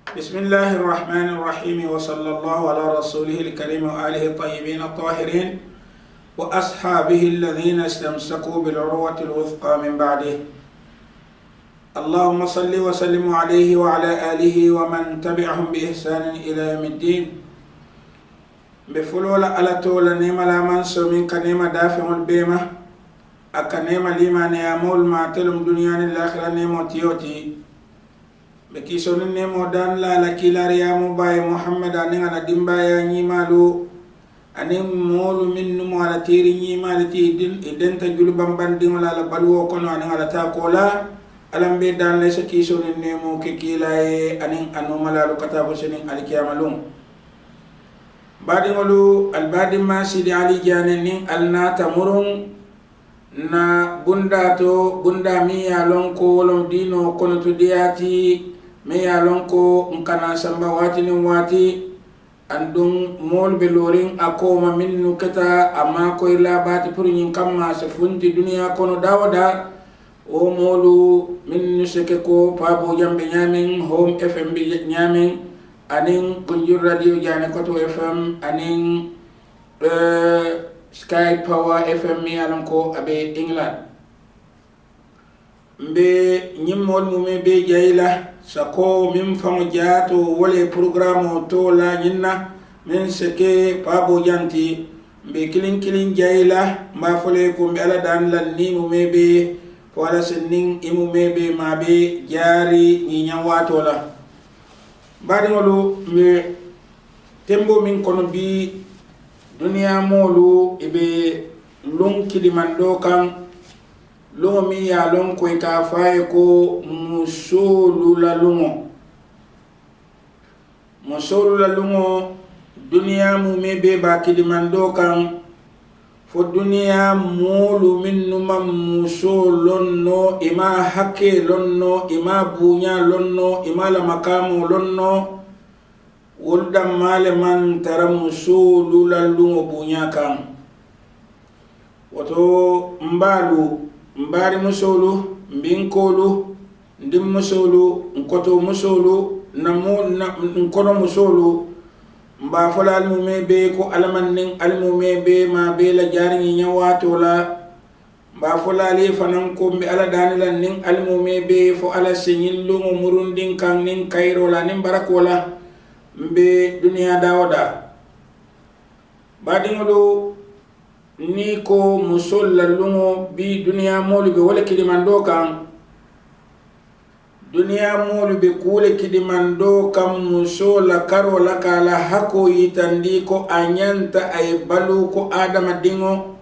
بسم الله الرحمن الرحيم وصلى الله على رسوله الكريم وآله الطيبين الطاهرين وأصحابه الذين استمسكوا بالعروة الوثقى من بعده. اللهم صل وسلم عليه وعلى آله ومن تبعهم بإحسان إلى يوم الدين. بفلول على طول نيم لا منسو من كنيم دافع البيمة أكنيم لما نيامول ما تلم دنيا الآخرة نيم تيوتي بكيسون نيم ودان لا لكيلا ريام باي محمد أنين على دمبايا نيمالو أنين مول من نمو على تيري نيمالتي إدن تجول بمبان دين ولا لبلو كونو أنين على تاكولا ألم بيدان ليس كيسون نيمو كيكيلا أنين أنو ملالو كتابو سنين على كيامالون badingolu albadi ma sidi ali janeni alna tamurun na bunda mi ya lonko wolom dino kono to diati mi ya lonko nkana samba wati ni wati andum mol belorin akoma minnu keta amma ko ila bati pour nyin kamma se funti dunia kono dawada o molu minnu seke ko pabo jambe nyamin home fm bi nyamin aning Kunjur Radio Jane Koto FM aning Sky Power FM mi alonko abe England mbe nyimol mume be jayla sako mim fango jato wole programme to la nyinna min seke pabo janti mbe kilin jayla ma fole ko mbe ala dan lan ni mume be ko ala senning imume be mabe jari ni nyawato la badingolu me tembo min kono bi dunia molu ibe lon kilimando kan lo mi ya lon ko ka faye ko musulu la lungo dunia mu me be ba kilimando kan fo dunia molu min numa musolonno ima hakke lonno ima bunya lonno ima la makamu lonno wolda male man tara musolu la lungo bunya kan woto mbari musolu mbinkolu ndim musolu nkoto musolu nkono musolu mba fola almume be ko alamannin almume be ma be la jari nyawato la mba fola ali fanan ko be ala danilan nin almume be fo ala senyil lungo murundin kan nin kairo la nin barakola mbe dunia dawda badingolo ni ko musol la lungo bi dunia molu be wala kilimando kan dunia molu be kule kidimando kam musola karola kala hako yitandi ko anyanta ay balu ko adama dingo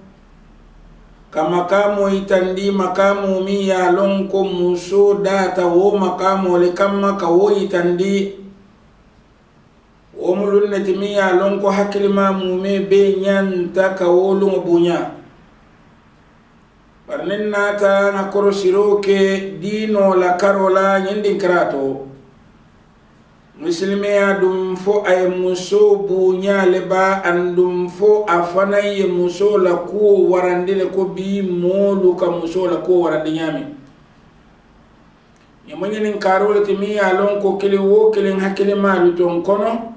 kama kamo yitandi makamu mi ya lonko muso data wo makamu le kama ka wo yitandi wo mulunati mi ya lonko hakilima mume be nyanta ka wo lungo bunya barnen nata na korosiro ke dino la karola nyindin krato muslime adum fo ay muso bunya leba andum fo afana ye muso la ko warandile ko bi molu ka muso la ko warandi nyami nyamanyinin karola timi alon ko kili wo kilin hakile malu ton kono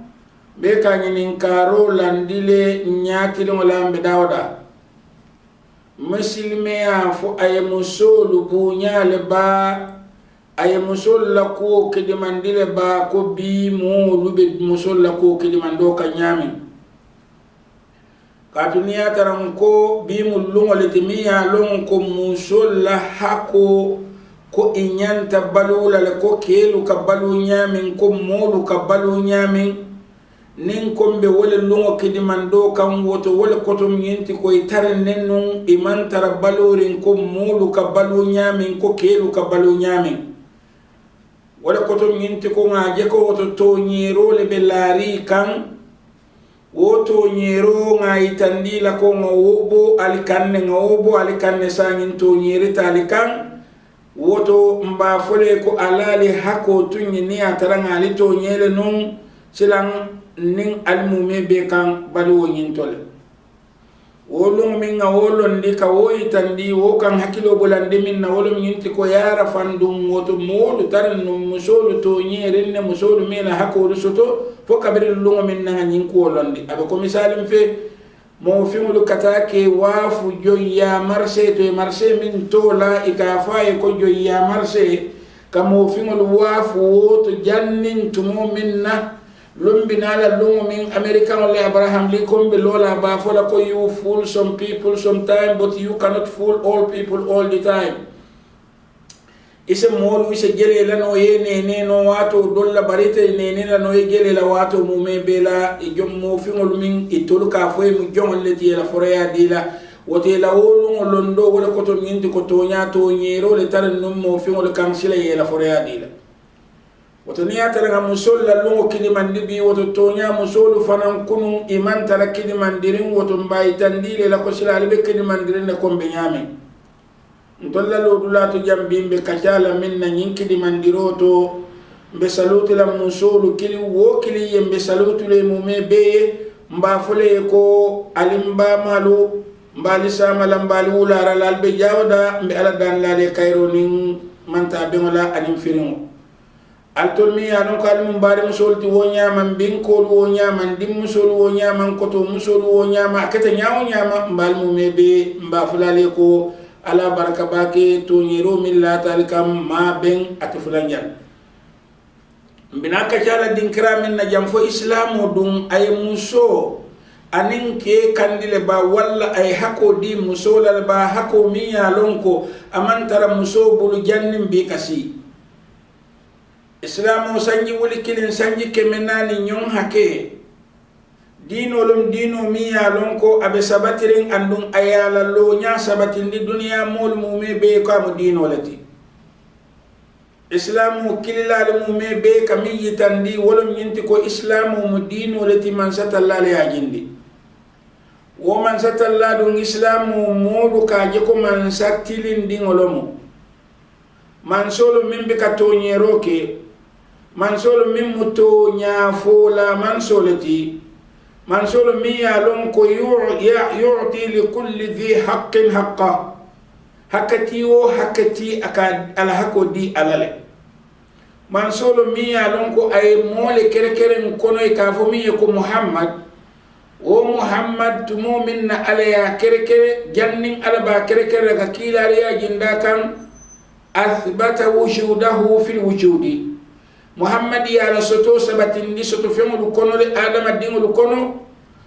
be ka nyinin karola ndile nyati lo lambe dawda muslime ya fo ay musolu bunyale ba ay musol la ko kidimandile ba ko bi molu be musol la ko kidimando ka nyami ka dunia taran ko bi mulungo letimiya lon ko musol la hako ko inyanta balula le ko kelu ka balu nyami ko molu ka balu nyami nin kombe wole lungo kidimando kan woto wole kotom yinti koy tare nenun iman tara balorin ko mulu ka balu nyamin ko kelu ka balu nyamin wole kotom yinti ko ngaje ko woto to nyero le belari kan woto nyero ngai tandila ko ngobo alikanne sangin to nyeri talikan woto mba fole ko alali hako tunyi ni ataranga ali to nyele nun silang ning almume be kan balu nyintole wolum min nga wolondi ka woyitandi wo kan hakkilo bolandi min na wolum yinti ko yara fandum woto moolu tarin num musolu to ñeerinne musolu mina hakkolu soto fo kabiri lungo min naga ñinko wolondi aɓe ko misalim fe mo fiŋolu kata ke waafu joyya marché to e marché min tola i ka faye ko joyya marché ka mo fiŋolu waafu woto jannin tumo min na lumbinala lungu min American ole Abraham Lincoln be lola ba fola ko you fool some people sometime but you cannot fool all people all the time. Ise molu ise gele la no ye ne no wato dolla barite ne la no ye gele la wato mu me bela e jom mo fingol min e toluka foy mu jom leti la foraya dila wote la wolu londo wala ko to nyindi ko to nya to nyero le tan num mo fingol kam sila ye la foraya dila woto niya tara musol la lungo kidimandi bi woto tonya musolu fanan kunun iman tara kidimandirin woto mbay tandile la ko sila albe kidimandirin ne kombe nyame ntolla lo dulato jambi be kacala minna nyin kidimandiro to be saluti la musolu kili wo kili yembe saluti le mume be mba fole ko alimba malu mbali sama lambali ulara lalbe jawda mbe ala dan la de kayro nin manta be wala anim firimo altolmi anon ko almum bari musolti wo ñaman binkol wo ñaman dim musol wo ñaman koto musol wo ñama akata ñawo ñama mbal mume be mba fulale ko ala baraka bake to ñero min latal kam ma ben ati fulanjan mbina kacala dinkira min na jam fo islamo dum ay muso anin ke kandile ba walla ay hako di musolal ba hako mi ya lonko amantara muso bulu jannim bi kasi islamu sanji wuli kilin sanji kemenani nyon hake dino lum dino miya lonko abe sabatirin andun ayala lo nya sabatindi dunia mol mume be ko am dino lati islamu kililal mume be kami yitandi wolum yinti ko islamu mu dino lati man satalla ya jindi wo man satalla dun islamu modu ka je ko man satilin dingolomo man solo mimbe ka to nyeroke man solo min muto nya fola man solati man solo mi ya lon ko yu'ti li kulli dhi haqqin haqqa hakati wo hakati aka ala hakodi alale man solo mi ya lon ko ay mole kere kono ka fo mi ko muhammad wo muhammad tumo minna ala ya kere jannin ala ba kere ka kila ya jinda kan athbata wujudahu fil wujudi muhammad ya la soto sabatindi soto femulu kono le adama dingulu kono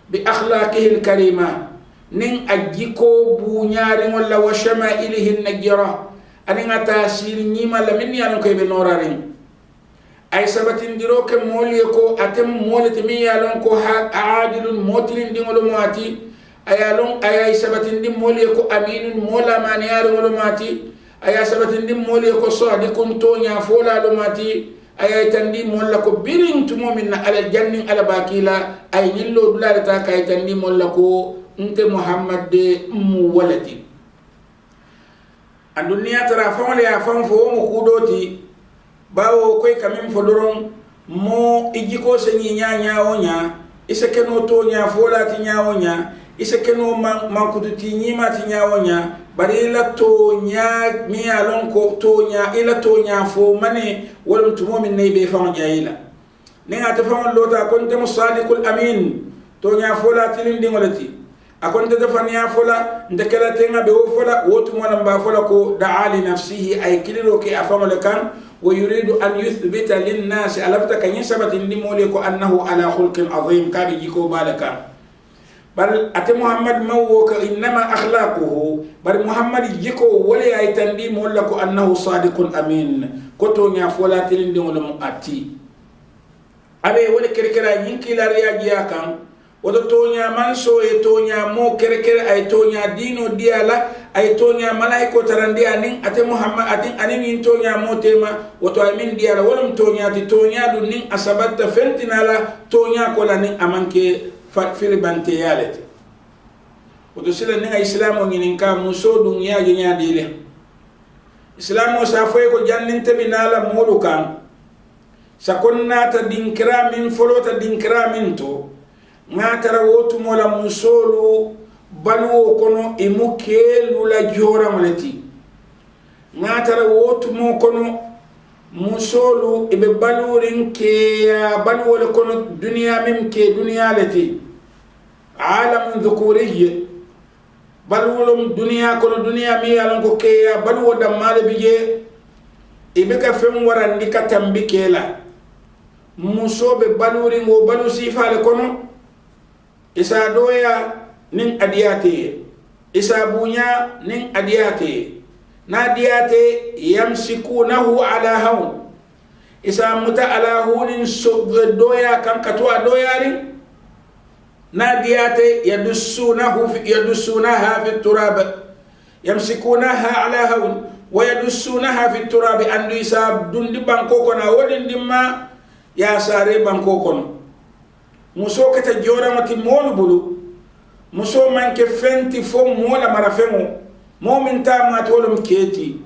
bi akhlaqihi alkarima nin ajiko bu nyaari wala wa shama'ilihi najra aninga tasir nyima la min ya ko be norarin ay sabatindiro ke moli ko atem molati mi ya lon ko aadilun motilin dingulu mati ayalon ay sabatindi moli ko aminun mola man yaari wala mati ay sabatindi moli ko sadiqun to nya fola lo mati ay tandi molla ko birin tumo min ala jannin ala bakila ay nillo dulare ta kay tandi molla ko nte muhammad de mu walati adunia tara famale ya fam fo mo kudoti bawo koy kamin fo doron mo ijiko se ni nya wonya isa keno to nya fola ti nya wonya isa keno man kuduti nyima ti nya wonya bari la to nya mi alon ko to nya ila to nya fo mane wala tumo min ne be fa jaila ne ata fa lota konte musadiqul amin to nya fo la tilin dingolati akonte da fa nya fo la ndekala tenga be wo fo la wotu mo lamba fo la ko da'ali nafsihi ay kiliro ke afama le kan wa yuridu an yuthbita lin nas alafta kan yasabati ndimole ko annahu ala khulqin azim kabi jiko balaka bal ate muhammad mawo ka innama akhlaquhu bar muhammad jiko wala ay tandi molla ko annahu sadiqun amin ko to nya fola tilinde wala mu atti abe wala kerekera nyinki la riya giya kan wodo to nya man so e to nya mo kerekere ay to nya dino diala ay to nya malaiko tarandi anin ate muhammad atin anin to nya mo tema woto amin diala wala to nya ti to nya dun nin asabatta fentinala to nya ko la nin amanke fili bante yalete woto sila ninga islamo nginin ka muso dun ya nya dile islamo sa foy ko jannin tabinala modu kan sakonna ta dinkira min folota dinkira min to ngatara wotu mola musolu baluwo kono imu kelu la jora moleti ngatara wotu mo kono musolu ibe balurin ke ya baluwo kono dunya mim ke dunya leti alam dhukuriyya baluwo dunya kono dunya mi yalan ko ke ya baluwo damale bije ibe ka fem warandi katambi kela musobe balurin wo balu sifale kono isa doya nin adiyate isa bunya nin adiyate na diyate yamsikunahu ala hawn isa muta ala hunin doya kan katwa doyari na diyate yadussunaha fi turab yamsikunaha ala hawn wa yadussunaha fi turab andu isa dundi banko kona wodin dimma ya sare banko kono muso kata jora mati molu bulu muso manke fenti fo mola marafemo momin ta matolum keti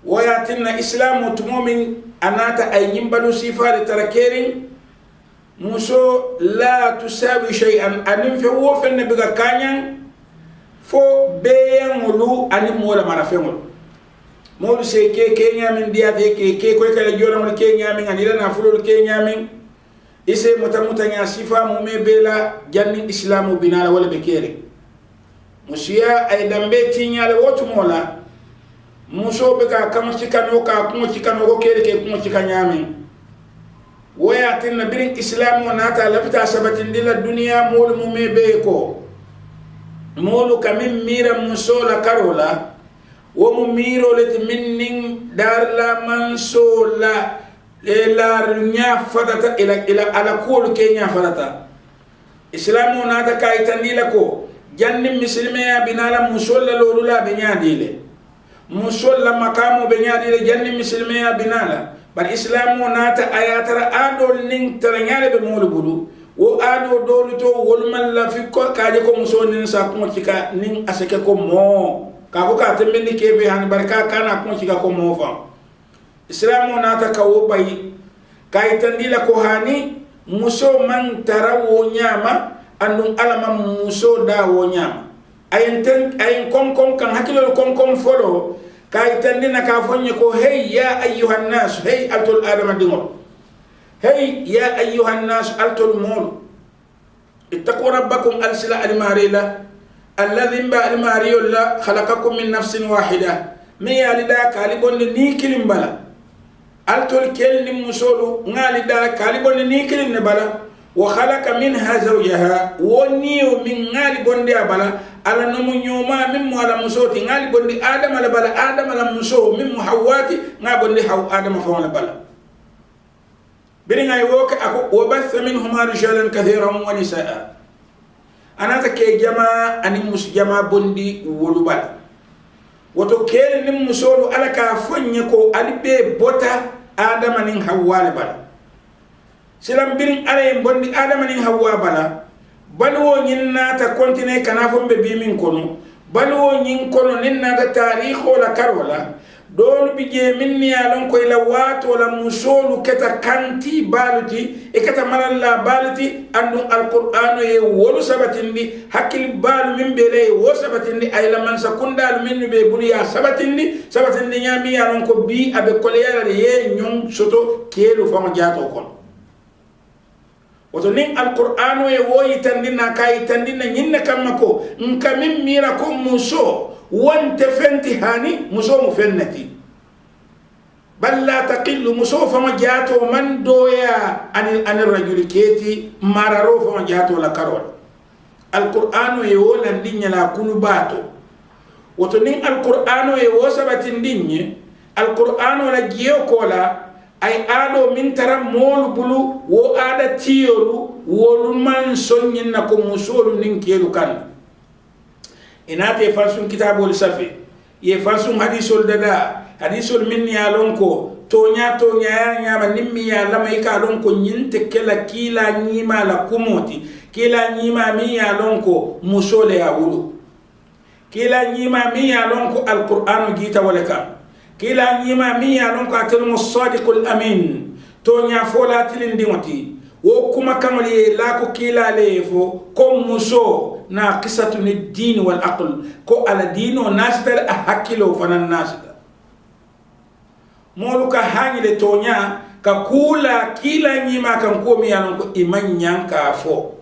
wayatinna islamu tumomin anata ay yimbalu sifari tarakerin muso la tusawi shay'an anim fe wo fenne biga kanyan fo beyan mulu anim mola marafemo molu se ke nyamin diate ke ko kala jora mo ke nyamin anila na fulul ke nyamin ise mutamuta nya sifa mu me bela janni islamu binala wala bekere musiya ay dambe tinyale wotu mola muso be ka kama chikano ka kuma chikano ko kere ke kuma chikanyami waya tin birin islamu nata lafita sabatin dila dunya mol mu me be ko molu kamin mira muso la karola wo mu miro let minning dar la mansola la nya fatata ila ala ko ke nya fatata islamu nata kaitanila ko janni muslimeya binala musolla lolula benyadile musolla makamu benyadile janni muslimeya binala bar islamu nata ayatara adol ning taranyale be molubulu wo ado doluto wolmal la fi ko kaaje ko musonin sa ko cika ning asake ko mo ka ko ka tembendi kebe han barka kana ko cika ko mo fa islamu nata ka wo bay kaytandila ko hani muso man tarawo nyama andum alama muso da wonya ayen kom kan hakilo kom folo kay tandina ka fonye ko hey ya ayyuhan nas hey altul adam dingo hey ya ayyuhan nas altul mul ittaqu rabbakum alsila almarila alladhi ba almariyulla khalaqakum min nafsin wahida me yalida kalibon ni kilimbala altul kelni musolu ngalida kalibon ni kilinne bala وخلق منها زوجها ونيو من غالي بوندي ابالا على نمو نيوما من على مسوتي غالي بوندي ادم على بالا ادم على مسو من حواتي غا بوندي حو ادم فون بالا بين اي ووك اكو وبث منهما رجالا كثيرا ونساء انا تكي جما اني مس جما بوندي ولو بالا وتو كيل نم مسولو على كا فنيكو علي بي بوتا ادم نين حوا بالا silam birin are bondi adama ni hawa bala balwo nyin nata kontine kana fombe bimin kono balwo nyin kono nin nata tarikho la karola dol bije minni alon ko ila wato la musolu keta kanti baluti e keta malalla baluti andu alqur'anu e wolu sabatindi hakil balu min bele wo sabatindi ay la man sakundal min be buliya sabatindi nyami alon ko bi abe koleyala ye nyon soto kelu fama jato kono woto nin alqur'anu e woyi tandina kay tandina nyinna kamako nkamin mira ko muso wonte fenti hani muso mu fennati balla taqillu muso fama jato man doya an rajuli keti mararo fama jato la karol alqur'anu e wola dinya la kulubato woto nin alqur'anu e wo sabatin dinye alqur'anu la giyo kola ay ado min tara mol bulu wo ada tiyolu wolu man sonyin na ko musolu nin kelu kan inate fasun kitabul safi ye fasun hadisul dada hadisul min ya lonko tonya ya nyama nimmi ya lama ika lonko nyinte kela kila nyima la kumoti kila nyima mi ya lonko musole ya wulu kila nyima mi ya lonko alqur'anu gita wala kam kila nyima mi ya lonko atul sadiqul amin to nya fola tilindi moti wo kuma kamali la ko kila lefo kom muso ناقصة الدين والعقل كو على دين وناستا أحكيلو فنان ناستا مولو كهاني لتونيا ككولا كيلا نيما كنكومي يانكو إيمان يانكا فو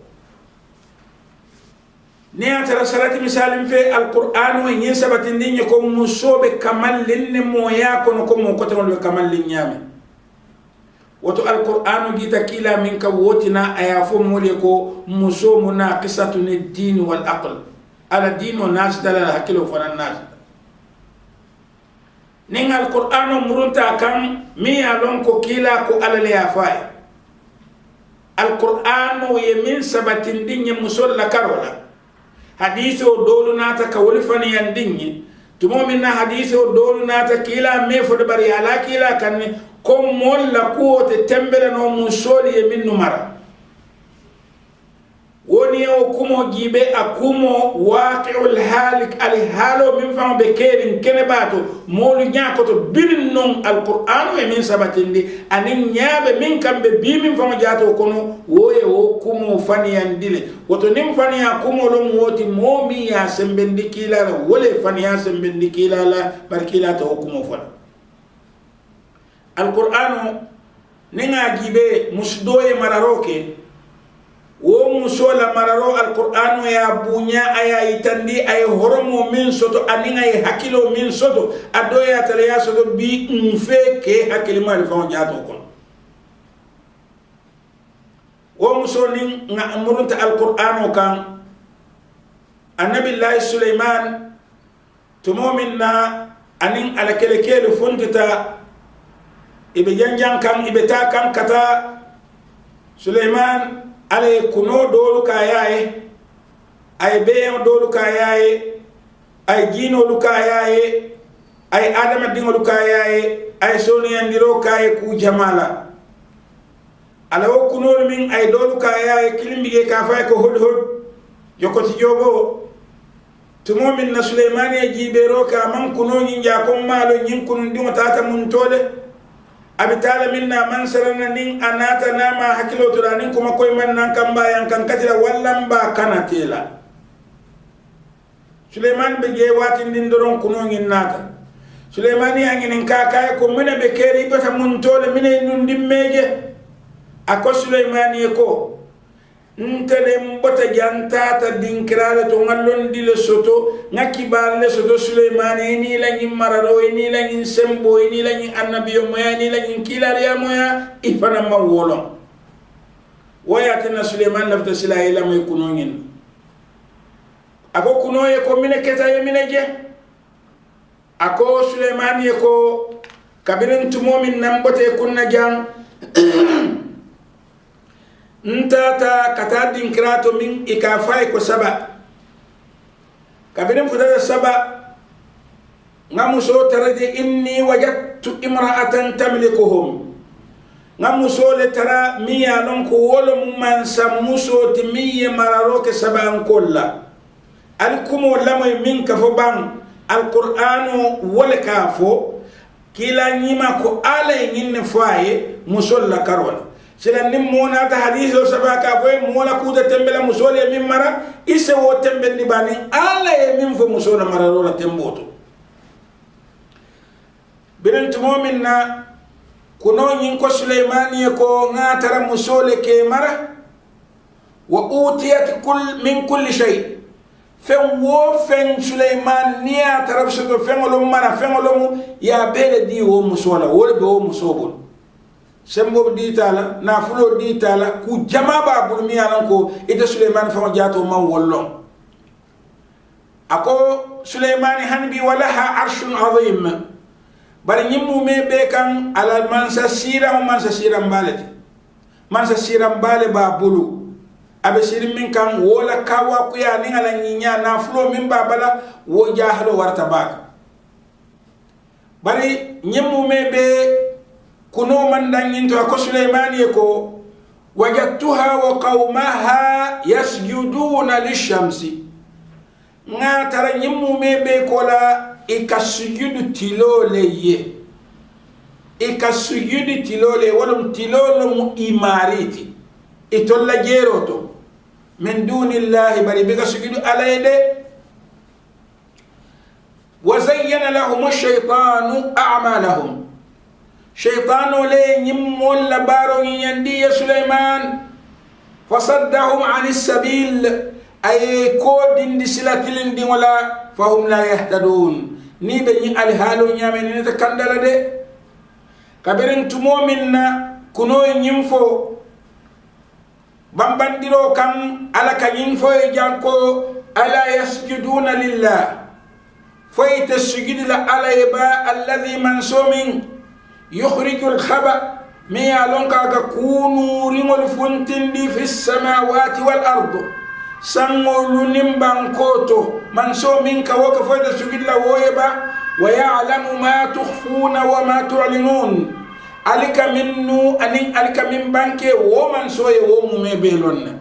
نيا ترى سراتي مثال في القرآن وين سبتين دين يكون مصوب كمال لين مويا كونكم مكتمل بكمال لين يامي وتو القرآن جيتا كيلا منك ووتنا أيافو موليكو مصوب ناقصة الدين والعقل على الدين والناس دلالة هكيلو فنا الناس نين القرآن مرونتا كم مي ألونكو كيلا كو على ليافاي القرآن ويمين سبتين دين مصول لكارولا حديثو دولو ناتا كولفاني ينديني تمو منا حديثو دولو ناتا كيلا ميفو دبري على كيلا كان كم مولا قوة تتمبلا نو مصولي يمين نمارا ونيو كمو جيبه أكمو واقع الحالك الحالو من فهم بكيرين كنباتو مولو نياكوتو بيرنون القرآن ومن سبتين دي أني نيابه من كم ببي من فهم جاتو كنو ويو كمو فانيان ديلي وتو نم فانيا كمو لموتي مومي يا سنبندي كيلا ولا فانيا سنبندي كيلا لا بركيلا تو كمو فان القرآن نينا جيبه مسدوي مراروكي wo musola mararo alqur'anu ya bunya aya itandi ay horomo min soto aninga ay hakilo min soto adoya tale ya soto bi mfe ke hakili mal fa jato kon wo musoni nga amurunta alqur'anu kan annabi allah sulaiman tumominna anin alakelekele funtita ibe janjan kan ibe ta kan kata sulaiman ale kuno dolu kayaye ay beyo dolu kayaye ay jino lu kayaye ay adama dingo lu kayaye ay soni andiro kaye ku jamala ala wo kuno min ay dolu kayaye kilimbige ka fay ko hod hod jokoti jogo tumo min na sulaimani jibero ka man kuno nyinja ko malo nyin kuno ndimo tata mun tole abitala minna man sarana nin anata nama hakilo turanin kuma koy man nan kamba yan kan katira wallan ba kanatela Sulaiman be je watin din doron kuno ngin nata Sulaimani angin ka kay ko mena be keri bata mun tole mine nun dimmeje ako Sulaimani ko ntele mbota jantata dinkirale to ngallon dile soto ngaki balle soto Sulaimani ni la ngi mararo ni la ngi sembo ni la ngi annabiyo moya ni la ngi kilariya moya ifana mawolo waya tana Sulaiman lafta sila ila may kunongin ako kunoye ko mine keta ye mine je ako Sulaimani ko kabirin tumomin nambote kunna jang ntata kata dinkirato min ikafai ko saba kabirin fudada saba ngamuso taraje inni wajadtu imra'atan tamlikuhum ngamuso le tara miya lon ko wolo man samuso timiye mararo ke saba an kolla alkumo lamoy min kafo bang alqur'anu wala kafo kila nyima ko ala nyinne faye musolla karwala sila nim mona ta hadithu sabaka foy mola kuda tembela musole min mara ise wo tembendi bani ala e min fo musola mara rola temboto benen tumomin na kuno nyin ko Sulaimani ko ngatara musole ke mara wa utiyat kull min kulli shay fen wo fen Sulaiman niya tarabso to fen lo mara fen lo ya bele di wo musola wo be wo musobol sembo di tala na fulo di tala ku jama ba bul mi yanan ko ite Sulaiman fa jaato man wollo ako Sulaimani hanbi walaha arshun azim bari nyimmu me be kan ala man sa sira balati man sa sira bale ba bulu abe sirim min kan wola kawa ku ya ni ala nyinya na fulo min ba bala wo jahalo warta ba bari nyimmu me be kuno man dangin to ko Sulaimani ko wajadtuha wa qaumaha yasjuduna lishamsi nga tara nyimmu me be kola ikasujudu tilole ye ikasujudu tilole walum tilolo mu imariti itolla jeroto min dunillahi bari biga sujudu alayde وزين لهم الشيطان أعمالهم شيطان لي نمول لبارو يندي سليمان فصدهم عن السبيل أي كود دي سلاتلين دي ولا فهم لا يهتدون ني بني الهالو نيامن نتكندل دي كبرين تمو منا كنو ينفو بامبانديرو كم على كنينفو يجانكو ألا يسجدون لله فايت السجود على با الذي منصوم يخرج الخبأ ميا لونكا كونوا ريمول فونتين دي في السماوات والأرض سمول نمبان كوتو منصوم منك وكفايت السجود ويبا ويعلم ما تخفون وما تعلنون عليك منو أنين عليك من بانك ومن سوي ومم بيلون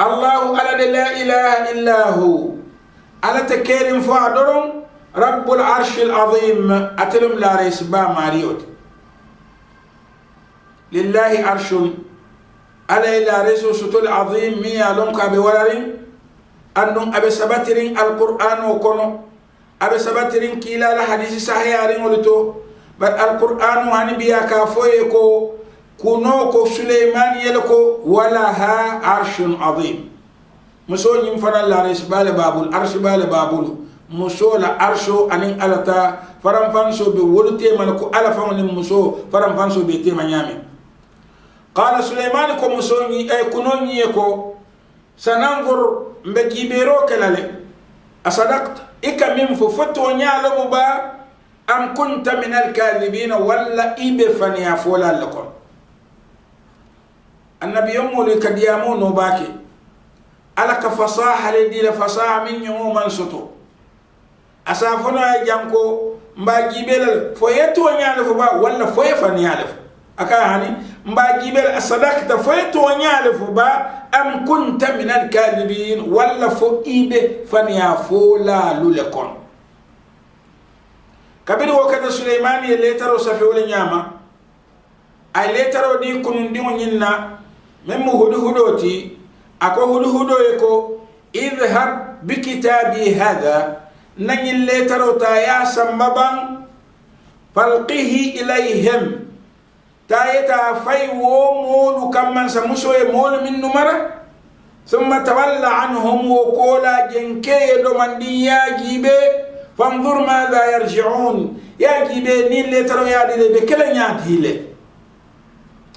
الله على لا إله إلا هو على تكيرم فادرون رب العرش العظيم أتلم لا ريسبا ماريوت لله عرش على لا ريسو ستول عظيم ميا لونك أبي ولرين أنهم أبي سبترين القرآن وكونو أبي سبترين كلا لحديث صحيح ولتو بل القرآن هني بيا كافويكو كونوكو سليمان يلكو ولها عرش عظيم muso nyim fana la resbale babul arshbale babulu muso la arsho anin alata faram fanso be wolte man ko ala fam ni muso faram fanso be tema nyame qala sulaiman ko muso ni ay kuno ni ko sanangur mbe gibero kelale asadaqt ikam fu foto nyaalo ba am kunta min al-kadhibin walla ibe fani afola lakum annabi yumul kadiyamu no baki alaka fasaha le dila fasaha min nyumo man soto asafona janko mba gibel fo yeto nyaale fo ba walla fo yefa nyaale fo aka hani mba gibel asadaqta fo yeto nyaale fo ba am kunta min al-kadhibin walla fo ibe fania fo la lulekon kabiri wakata Sulaiman ye letaro safi wala nyama ay letaro di kunundi nyinna memu hudoti ako hudo yeko idhhab bikitabi hada nani letaro ta ya sambaban falqihi ilayhim tayeta fay wo molu kamman sa muso e molu min numara thumma tawalla anhum wa qala jenke do mandi ya gibe fanzur madha yarji'un ya gibe ni letaro ya dile be kala nyaadile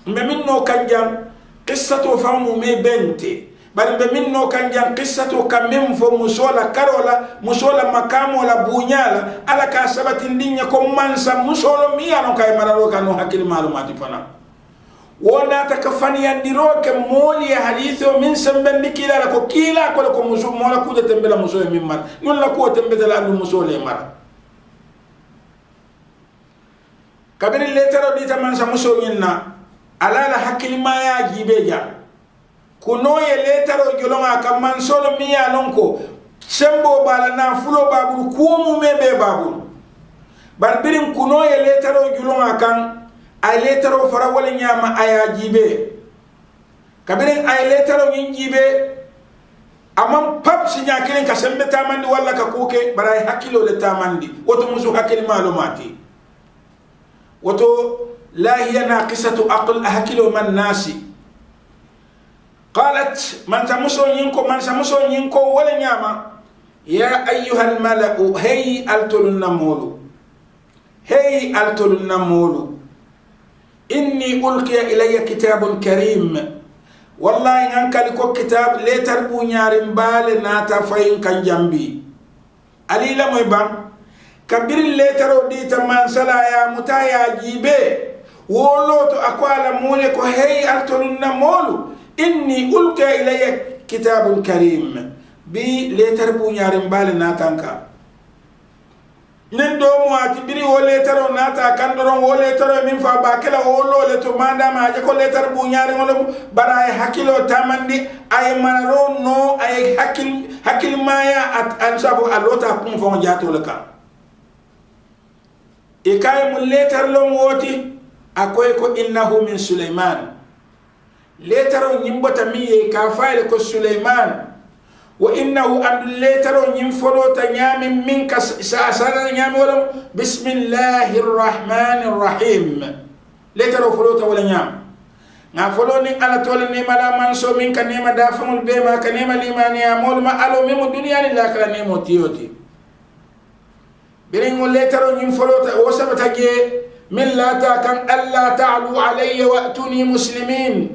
mbe minno kanjam qissatu famu me bente bari be minno kanjam qissatu kamim fo musola karola musola makamo la bunyala ala ka sabati ndinya ko mansa musolo mi ano kay mararo kanu hakil malumati fana wona ta kafani yandiro ke moli hadithu min sambandi kila ko kila ko muso mola ku de tembela muso mi mar non la ko tembela andu musole mar kabiri letero dita mansa muso nyinna ala la hakil ma ya gibeja kuno ye letaro jolonga kam man solo miya lonko sembo bala na fulo babul kumu mebe babul barbirin kuno ye letaro jolonga kan ay letaro fara wala nyama aya jibe kabirin ay letaro nyin jibe amam pap sinya kilen ka sembe tamandi wala ka kuke baray hakilo le tamandi woto musu hakil malumati woto la hiya naqisatu aql hakilo man nasi قالت من سمسو ينكو ولا نياما يا أيها الملأ هي ألتل النمول إني ألقي إلي كتاب كريم والله إنك لكو كتاب لا تربو نيارم بال ناتا فين كان جنبي علي لم يبان كبير لا ترو دي تمان سلا يا متايا جيبه ولوتو أقوال مولك هي ألتل النمول إني ألقى إلي كتاب كريم بي لتربو نيارم بال ناتانكا ندو مواتي بري ولترو ناتا كندرون ولترو من فاباكلا ولو لتو مادا ما جاكو لتربو نيارم ولو براي حكيلو تامندي أي مرارو نو أي حكيل مايا أنشافو ألوتا كون فون جاتو لكا إكاي من لتر لوم ووتي أكويكو إنه من سليمان letaro nyimbota miye ka fayle ko Sulaiman wa innahu an letaro nyim folota nyami minka sasara nyami wala bismillahir rahmanir rahim letaro folota wala nyam nga foloni ala tole ni mala man so minka nema dafamul be ma kanema limani amol ma alo memo dunya ni la kala nemo tioti birin letaro nyim folota o sabata ge min la ta kan alla ta'lu alayya wa atuni muslimin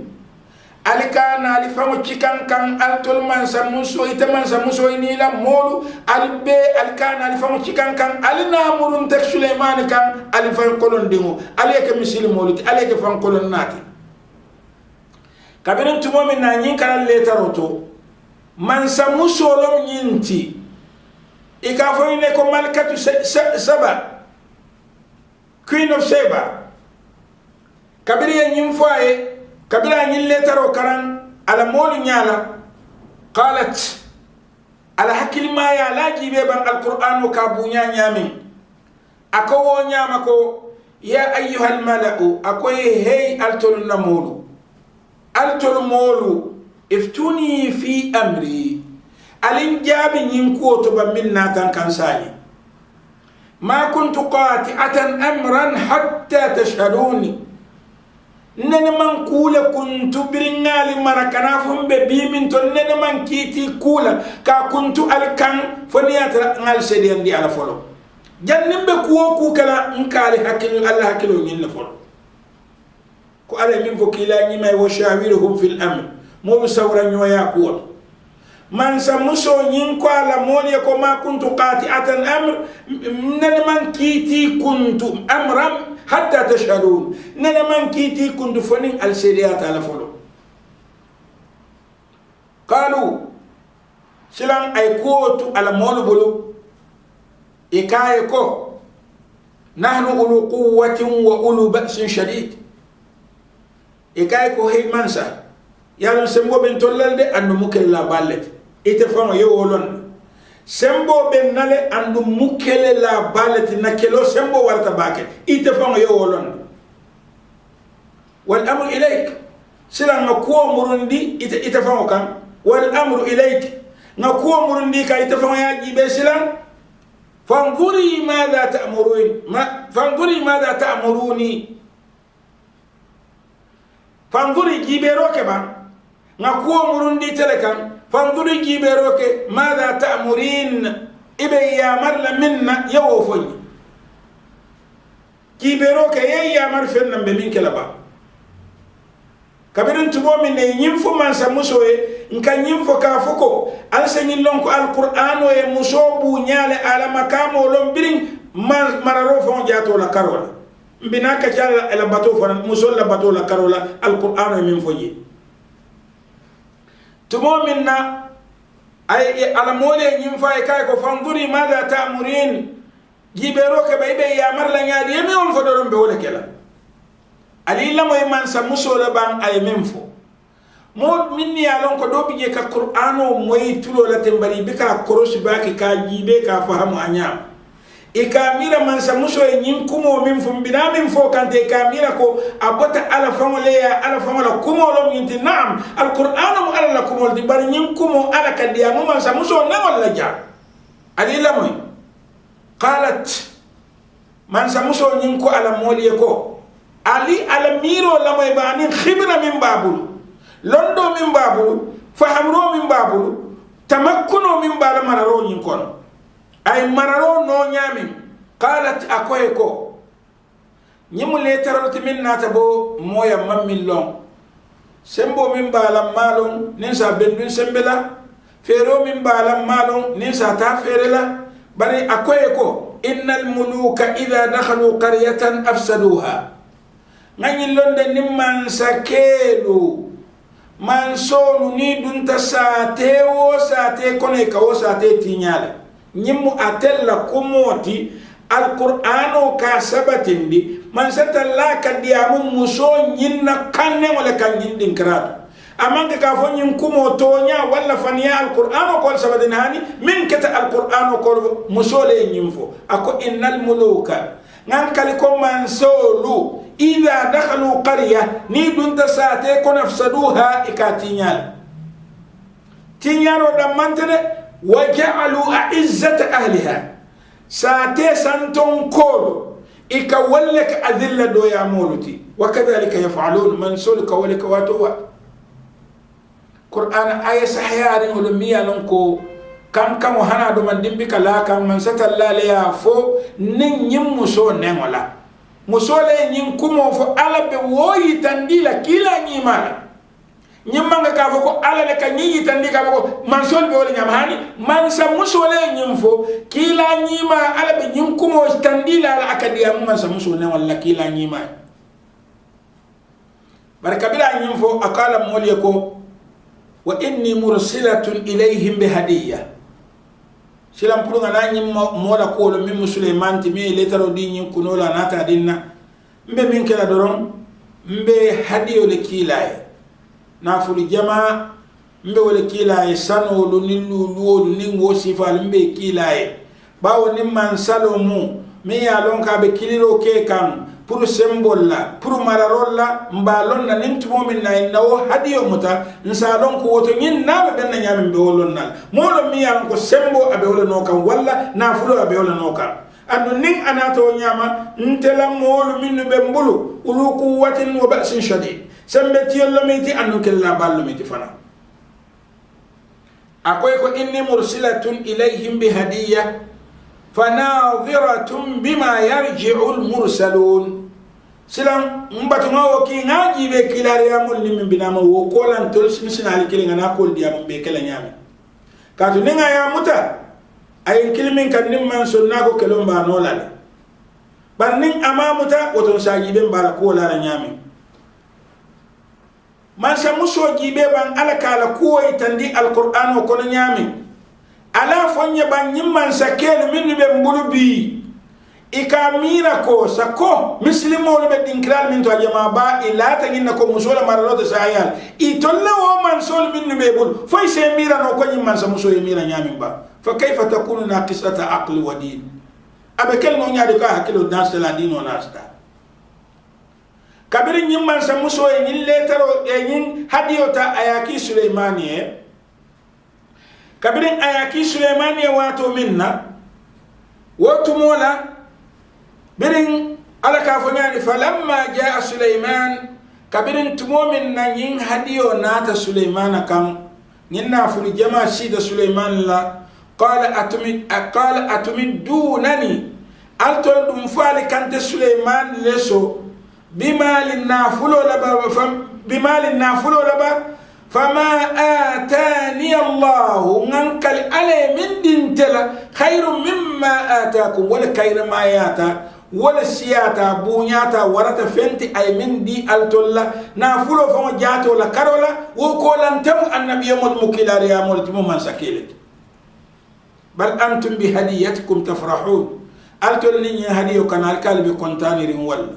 alikana alifamu chikan kan altol man samuso itaman samuso inila molu albe alikana alifamu chikan kan alina murun tek Sulaiman kan alifan kolon dingo aleke misil moluti aleke fan kolon nati kabirin tumo min na nyin kan letaroto man samuso lom nyinti ikafo ne ko malkatu Saba Queen of Sheba kabiri nyin foye kabila nyin letaro karan ala molu nyala qalat ala hakil ma ya laji be ban alquran ka bunya nyamin akawo nyama ko ya ayyuhal mala'u akoy hey altol namulu altol molu iftuni fi amri alin jabi nyin ko to ban min natan kansani ma kuntu qati'atan amran hatta tashhaduni nene man kula kuntu biringali marakana fumbe bimin to nene man kiti kula ka kuntu alkan foniyata ngal sedian di ala folo jannimbe kuwo ku kala nkali hakil Allah hakilo nyin la folo ko ala min fokila nyi may wa shawiruhum fil amr mo sawra nyoya ko man samuso nyin ko ala moni ko ma kuntu qati'atan amr nene man kiti kuntu amram hatta tashhadun nene man kiti kundu fonin al shariat ala folo qalu silan ay kotu ala molu bulu ikaye ko nahnu ulu quwwatin wa ulu ba'sin shadid ikaye ko hay mansa yalon sembo ben tollalde andu mukella ballet ite famo yewolon sembo ben nale andu mukele la balati nakelo sembo warta bake ite famo yewolon wal amru ilayk sila ngakuo murundi ite famo kan wal amru ilayk ngakuo murundi ka ite famo yaji be sila fanzuri madha ta'murun fanzuri madha ta'muruni fanzuri jibero ke ba ngakuo murundi telekan fanzuri jibero ke madha ta'murin ibe yamar la minna yawofoy jibero ke yamar fenna be min kala ba kabirin tubo min ne nyimfo man sa musoe nka nyimfo ka foko al senyin lon ko alqur'ano e musobu nyale ala makamo lon birin mararo fon jato la karola mbina ka jala ala bato fon musol la bato la karola alqur'ano e min foji tumo min na ay ala mole nyimfa e kay ko fanzuri madha ta'murin jibero ke baybe yamar la nyaadi yemi on fo doron be wala kala ali la moy man sa musola ban ay memfo mo minni alon ko do bije ka qur'ano moy tulo la tembari be ka korosi baki ka jibe ka fahamu anya e ka mira man sa muso e nyin kumo min fum bina min fo kante ka mira ko abota ala famole ya ala famola kumo lo min tinam alqur'ano mo ala kumo di bar nyin kumo ala kadiya mo man sa muso na wala ja ali la moy qalat man sa muso nyin ko ala moliye ko ali ala miro la moy bani khibra min babul londo min babulu fahamro min babulu tamakkuno min bala mararo nyin kono ay mararo no nyamin qalat akoy ko nyimu letaroti min nata bo moya mammin long sembo min bala malon nin sa bendun sembela fero min bala malon nin sa ta ferela bari akoy ko innal muluka idha dakhalu qaryatan afsaduha ngani londe nimman sakelu man sonu ni dunta sate wo sate kone ka wo sate tinyale nyimu atella kumoti alqur'ano ka sabatindi man satalla ka diamu muso nyinna kanne wala kan nyindin karatu amanga ka fo nyin kumo tonya wala faniya alqur'ano ko sabatin hani min kata alqur'ano ko muso le nyimfo ako innal muluka ngan kali ko man solu إذا دخلوا قرية نيدون تساتي كون أفسدوها إكاتينيال تينيال ودمانتني وجعلوا أعزة أهلها ساتي سانتون كولو إكولك أذلة دو يامولتي وكذلك يفعلون من سولك ولك واتوا قرآن آية صحيحة ولمية لنكو كم وهنا دو من دمبك لا كم من ستلا ليا فو نين مسو نمولا مسو لي نين كمو فو ألا بوي تنديلا كلا نيمالا نيمانغا كافو كو ألا لك نيي تندي كافو من سول بيولي نيمهاني من سا مسو لي نين فو كلا نيما ألا بنين كمو تنديلا على أكاديا من سا مسو نمولا كلا نيما بركبلا نين فو أقال موليكو وإني مرسلة إليهم بهدية silam pulunga na nyim mola ko lo min Sulaiman ti mi letaro di nyin kunola nata dinna mbe min kala doron mbe hadiyo le kilay na fuli jama mbe wala kilay sano lu nilu lu nin wo sifal mbe kilay bawo nim man salomu mi ya lon ka be kiliro ke kam pour symbole la pour mararol la mbalon na nim tumo min na nawo hadiyo muta nsalon ko woto nyin na be na nyam be wolon nal molo mi ya ko sembo abe wala no kam walla na fulo abe wala no kam adu nin anato nyama ntela molo min be mbulu ulu quwwatin wa ba'sin shadid sembe tiyollo miti anu kella ballo miti fana akoy ko inni mursilatun ilayhim bi hadiyya fanadhiratun bima yarji'u al-mursalun silam mbatuma woki ngaji be kilariya mul nim binama wo kolan tol sinali kilinga na kol diam be kala nyame katu ninga ya muta ay kilmin kan nim man sonna ko kelomba no lale ban nin amamuta woton saji be mbara ko la nyame man sa muso jibe ban alakala ko itandi alquran ko no nyame ala fonye ban nyimman sakelu minnu be mbulubi ikamira ko sako muslimo be dinkral min to jama ba ila tangina ko musola maraloto sayal itolle wo man sol minnu be bul fay se mira no ko nyimman sa muso mira nyamin ba fa kayfa takunu naqisata aqli wa din abekel no nyaade ka hakilo dans la dino nasta kabiri nyimman sa muso nyin letaro nyin hadiyota ayaki Sulaimaniye kabirin ayaki Sulaimani wato minna wato mola birin alaka fanyani falamma jaa Sulaiman kabirin tumo minna yin hadiyo nata Sulaimana kam ninna fuli jama sida Sulaiman la qala atumidunani altol dum fali kante Sulaiman leso bimalin nafulo laba فما آتاني الله ننكل علي من دينتلا خير مما آتاكم ولا خير ما ياتا ولا سياتا بونياتا ورata فنتي أي من دي التولا نافلو فما جاتو لا كارولا وكولان تم النبي يوم المكيلار يا مولتي من سكيلت بل أنتم بهديتكم تفرحون التولني هديو كان الكلب كونتانير ولا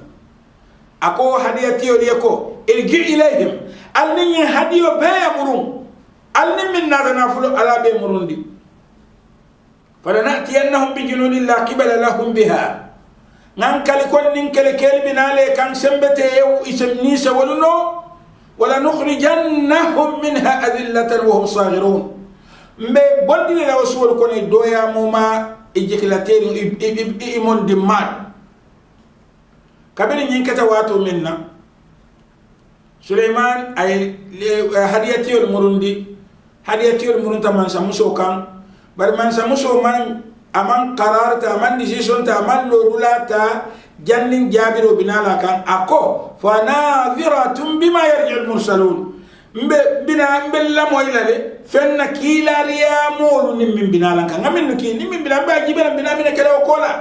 أكو هديتي وليكو ارجع إليهم alni hadiyo be murun alni min na fulo ala be murundi falanatiyannahum bi junudin la qibala lahum biha nan kali kon nin kele kelbinale kan sembete yew isemni sawalno wala nukhrijannahum minha adillatan wa hum saghirun mbe bondi la wasul ko ne doya moma ejeklateri imon dimad kabiri nyin kata wato minna Sulaiman ay hadiyatiyol murunta man samuso kan bar man samuso man aman qararta man decision ta man lorulata jannin jabiro binala kan ako fa nadhiratun bima yarji'ul mursalun mbe la moylale fenna kilariya molu nim binala kan ngamin ki nim binala ba jibena binala kala kola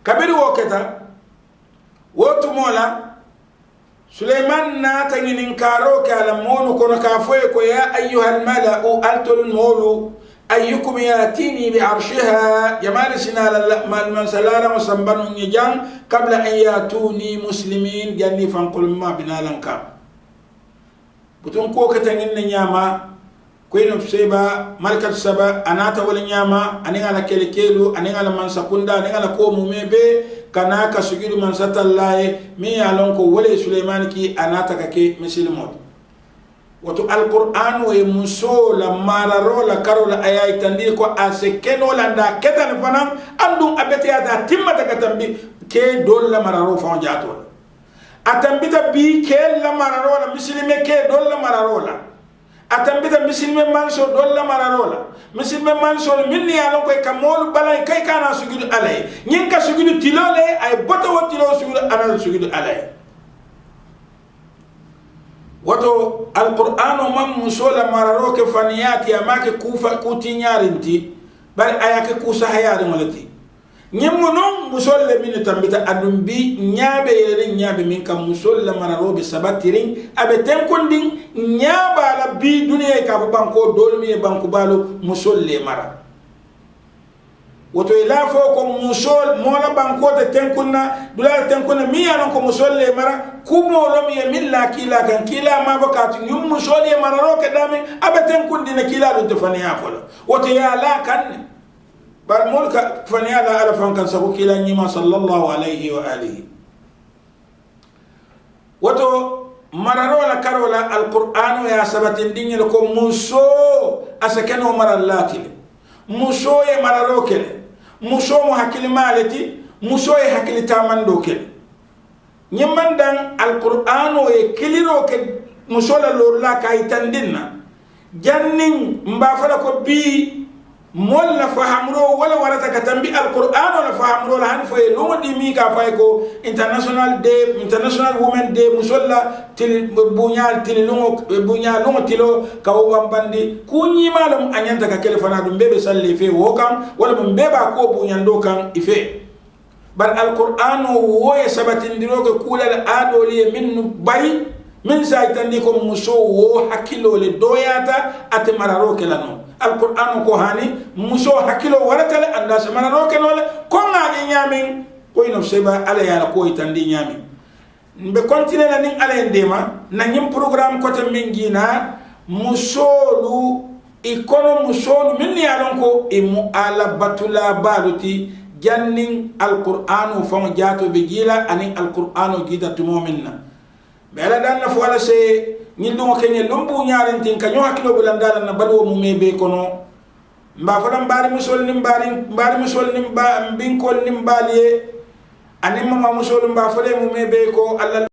kabiru woketa wotu mola Sulaiman na tanginin karo kala monu kono kafoye ko ya ayyuhal mala'u altul mulu ayyukum yatini bi arshiha jamal sinala man salala musambanu nijang qabla an yatuni muslimin janni fanqul ma binalanka butun ko ka tangin nyama ko ino seba malkat saba anata wala nyama aninga la kelekelu aninga la man sakunda aninga la ko mumebe kana ka sujudu man satallaye mi yalon ko wole Suleiman ki anata ka ke misilmot wato alquran wa muso la mararo la karola ayay tandi ko asekeno la nda ketan fanan andum abete ada timmata katambi ke dol la mararo fon jato atambita bi ke la mararo la misilme ke dol la mararo la atambita misilme manso dol la mararo la misilme manso minni yalon ko kamol balay kay kana sujudu alay nyin ka sujudu tilole ay boto wotilo sujudu ana sujudu alay wato alqur'ano man musola mararo ke faniyati amake kufa kutinyarinti bal ayake kusa hayari molati nyimmo non musolle min tambita adum bi nyaabe yele nyaabe min kam musolla mararo be sabatirin abe tenkondin nyaaba la bi duniya ka banko dolmi banko balo musolle mara woto ila fo ko musol mola banko te tenkunna dula tenkunna mi yanon ko musolle mara kumo lo mi milla kila kan kila ma bakati yum musolle mara ro ke dame abe tenkundi na kila do defani afolo woto ya la kan bar mulka fani ala ala fan kan sabu kila nyima sallallahu alaihi wa alihi woto mararo la karola alqur'anu ya sabatin dinyo ko muso asakeno marallati muso ye mararo kele muso mo hakili malati muso e hakili tamando kel nyimman dan alqur'ano e kiliro ke muso la lorla kay tandinna jannin mba fala ko bi mol la fahamro wala warata ka tambi alqur'ano la fahamro la han foye lumo di mi ka fay ko international women day musolla til bunyal til lumo bunyal lumo tilo ka wambandi kunyi malum anyanta ka kelefana dum bebe salli fe wokam wala mum beba ko bunyando kan ife bar alqur'ano woye sabatindiro ko kulal adoli min bay min saytandi ko muso wo hakilo le doyata ate mararo kelano alquran ko hani muso hakilo waratale anda samana ro kenole ko ngani nyamin ko ino seba ala yala ko itandi nyamin be continue na ning ala ndema na nyim programme ko te mingina musolu ikono musolu min yalon ko imu ala batula baluti janning alquran fon jato be gila ani alquran gida tumominna be ala dan na fo ala se ñilluŋo keñe lombu ñaarintin ka ñoo hakkilo bulandala na baluwo mu mebe kono mba fana mbaari musol ni mbaari musol ni mbinkol ni mbaali ye anin mama musol mba fole mu mebe ko allah